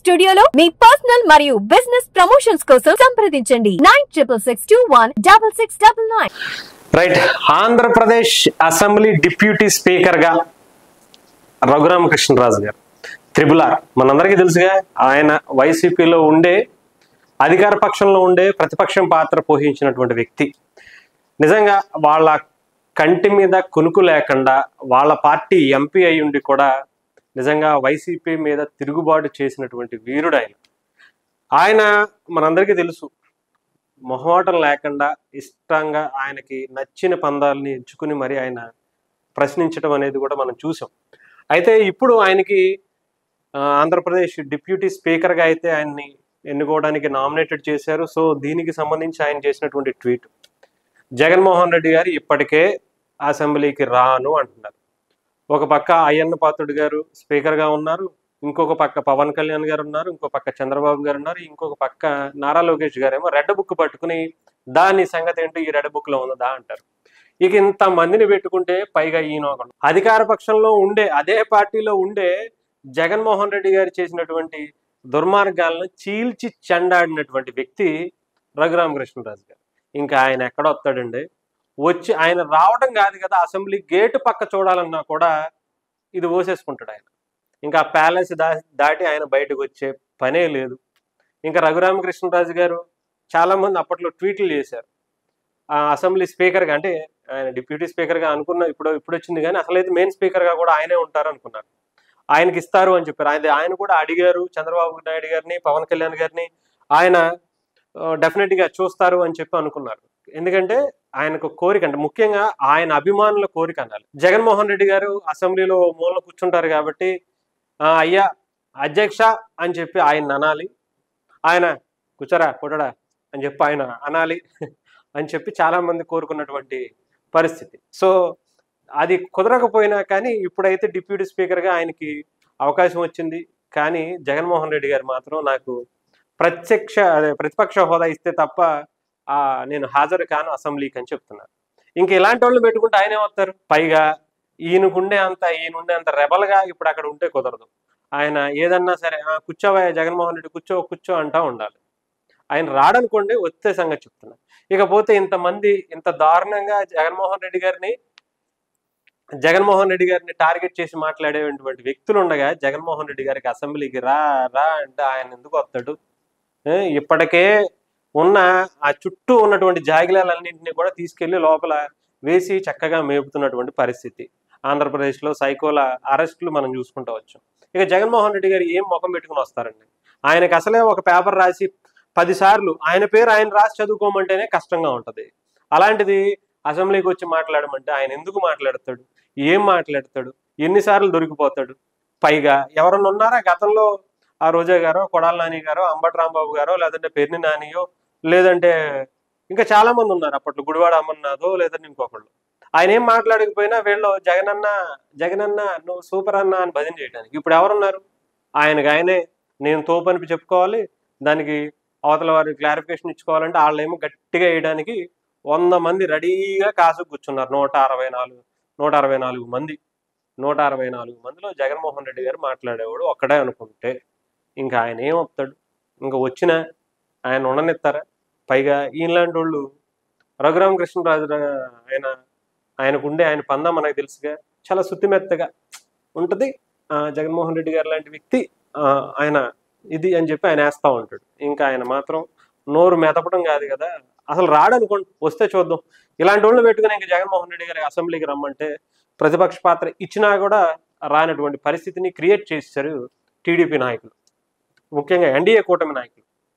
స్టూడియోలో మీ పర్సనల్ మరియు business promotions కోసం సంప్రదించండి 9662216699. Right. Andhra Pradesh assembly deputy speaker గా రఘురామకృష్ణరాజు గారు త్రిబుల్ మనందరికీ తెలుసుగా. ఆయన వైసీపీలో ఉండే అధికార పక్షంలో ఉండే ప్రతిపక్షం పాత్ర పోషించినటువంటి వ్యక్తి. నిజంగా వాళ్ళ కంటి మీద కునుకు లేకుండా వాళ్ళ పార్టీ ఎంపీ అయి ఉండి కూడా నిజంగా వైసీపీ మీద తిరుగుబాటు చేసినటువంటి వీరుడు ఆయన. ఆయన మనందరికీ తెలుసు, మొహమాటం లేకుండా ఇష్టంగా ఆయనకి నచ్చిన పందాలని ఎంచుకుని మరి ఆయన ప్రశ్నించడం అనేది కూడా మనం చూసాం. అయితే ఇప్పుడు ఆయనకి ఆంధ్రప్రదేశ్ డిప్యూటీ స్పీకర్గా అయితే ఆయన్ని ఎన్నుకోవడానికి నామినేటెడ్ చేశారు. సో దీనికి సంబంధించి ఆయన చేసినటువంటి ట్వీట్, జగన్మోహన్ రెడ్డి గారు ఇప్పటికే అసెంబ్లీకి రాను అంటున్నారు. ఒక పక్క అయ్యన్న పాత్రుడు గారు స్పీకర్గా ఉన్నారు, ఇంకొక పక్క పవన్ కళ్యాణ్ గారు ఉన్నారు, ఇంకో పక్క చంద్రబాబు గారు ఉన్నారు, ఇంకొక పక్క నారా లోకేష్ గారేమో రెడ్ బుక్ పట్టుకుని దాని సంగతి ఏంటో ఈ రెడ్ బుక్ లో ఉన్నదా అంటారు. ఇక ఇంత మందిని పెట్టుకుంటే పైగా ఈయన అధికార పక్షంలో ఉండే అదే పార్టీలో ఉండే జగన్మోహన్ రెడ్డి గారు చేసినటువంటి దుర్మార్గాలను చీల్చి చెండాడినటువంటి వ్యక్తి రఘురామకృష్ణరాజు గారు. ఇంకా ఆయన ఎక్కడ వస్తాడండి? వచ్చి ఆయన రావడం కాదు కదా, అసెంబ్లీ గేటు పక్క చూడాలన్నా కూడా ఇది ఓసేసుకుంటాడు ఆయన. ఇంకా ప్యాలెస్ దాటి ఆయన బయటకు వచ్చే పనే లేదు. ఇంకా రఘురామకృష్ణరాజు గారు చాలా మంది అప్పట్లో ట్వీట్లు చేశారు. ఆ అసెంబ్లీ స్పీకర్గా, అంటే ఆయన డిప్యూటీ స్పీకర్గా అనుకున్న ఇప్పుడు వచ్చింది, కానీ అసలైతే మెయిన్ స్పీకర్గా కూడా ఆయనే ఉంటారు అనుకున్నారు. ఆయనకి ఇస్తారు అని చెప్పారు. ఆయన కూడా అడిగారు చంద్రబాబు నాయుడు గారిని, పవన్ కళ్యాణ్ గారిని. ఆయన డెఫినెట్గా చూస్తారు అని చెప్పి అనుకున్నారు. ఎందుకంటే ఆయనకు కోరిక, అంటే ముఖ్యంగా ఆయన అభిమానుల కోరిక అనాలి. జగన్మోహన్ రెడ్డి గారు అసెంబ్లీలో మూల కూర్చుంటారు కాబట్టి అయ్యా అధ్యక్ష అని చెప్పి ఆయన అనాలి, ఆయన కూర్చోరా కొట్టడా అని చెప్పి ఆయన అనాలి అని చెప్పి చాలా మంది కోరుకున్నటువంటి పరిస్థితి. సో అది కుదరకపోయినా కానీ ఇప్పుడైతే డిప్యూటీ స్పీకర్గా ఆయనకి అవకాశం వచ్చింది. కానీ జగన్మోహన్ రెడ్డి గారు మాత్రం నాకు ప్రతిపక్ష హోదా ఇస్తే తప్ప నేను హాజరు కాను అసెంబ్లీకి అని చెప్తున్నారు. ఇంక ఇలాంటి వాళ్ళు పెట్టుకుంటే ఆయన ఏమవుతారు? పైగా ఈయనకుండే అంత రెబల్గా ఇప్పుడు అక్కడ ఉంటే కుదరదు. ఆయన ఏదన్నా సరే కూర్చోవా జగన్మోహన్ రెడ్డి కూర్చో అంటా ఉండాలి. ఆయన రాడనుకోండి, వచ్చే సంగతి చెప్తున్నారు. ఇకపోతే ఇంతమంది ఇంత దారుణంగా జగన్మోహన్ రెడ్డి గారిని టార్గెట్ చేసి మాట్లాడేటువంటి వ్యక్తులు ఉండగా జగన్మోహన్ రెడ్డి గారికి అసెంబ్లీకి రా అంటే ఆయన ఎందుకు వస్తాడు? ఇప్పటికే ఉన్న ఆ చుట్టూ ఉన్నటువంటి జాగిలాలన్నింటినీ కూడా తీసుకెళ్లి లోపల వేసి చక్కగా మేపుతున్నటువంటి పరిస్థితి. ఆంధ్రప్రదేశ్లో సైకోల అరెస్టులు మనం చూసుకుంటూ వచ్చాం. ఇక జగన్మోహన్ రెడ్డి గారు ఏం ముఖం పెట్టుకుని వస్తారండి? ఆయనకు అసలే ఒక పేపర్ రాసి 10 సార్లు ఆయన పేరు ఆయన రాసి చదువుకోమంటేనే కష్టంగా ఉంటుంది. అలాంటిది అసెంబ్లీకి వచ్చి మాట్లాడమంటే ఆయన ఎందుకు మాట్లాడతాడు? ఏం మాట్లాడతాడు? ఎన్నిసార్లు దొరికిపోతాడు? పైగా ఎవరన్నా ఉన్నారా గతంలో? ఆ రోజా గారో, కొడాల నాని గారో, అంబటి రాంబాబు గారో, లేదంటే పెర్ని నానియో, లేదంటే ఇంకా చాలా మంది ఉన్నారు అప్పట్లో, గుడివాడ అమర్నాథో, లేదంటే ఇంకొకళ్ళు. ఆయన ఏం మాట్లాడకపోయినా వీళ్ళు జగనన్న నువ్వు సూపర్ అన్న అని భజన చేయడానికి. ఇప్పుడు ఎవరున్నారు? ఆయనే నేను తోపు అని చెప్పుకోవాలి, దానికి అవతల వారి క్లారిఫికేషన్ ఇచ్చుకోవాలంటే వాళ్ళేమో గట్టిగా వేయడానికి 100 మంది రెడీగా కాసు కూర్చున్నారు. 164 మంది. 164 మందిలో జగన్మోహన్ రెడ్డి గారు మాట్లాడేవాడు ఒక్కడే అనుకుంటే ఇంకా ఆయన ఏమవుతాడు? ఇంకా వచ్చినా ఆయన ఉండనిస్తారా? పైగా ఈలాంటి వాళ్ళు రఘురామకృష్ణరాజు ఆయన పందా మనకు తెలుసుగా, చాలా శుతిమెత్తగా ఉంటుంది. జగన్మోహన్ రెడ్డి గారు లాంటి వ్యక్తి ఆయన ఇది అని చెప్పి ఆయన వేస్తూ ఉంటాడు. ఇంకా ఆయన మాత్రం నోరు మెదపడం కాదు కదా, అసలు రాడనుకోండి, వస్తే చూద్దాం. ఇలాంటి వాళ్ళు పెట్టుకుని ఇంకా జగన్మోహన్ రెడ్డి గారి అసెంబ్లీకి రమ్మంటే ప్రతిపక్ష పాత్ర ఇచ్చినా కూడా రానటువంటి పరిస్థితిని క్రియేట్ చేశారు టీడీపీ నాయకులు, ముఖ్యంగా ఎన్డీఏ కూటమి నాయకులు.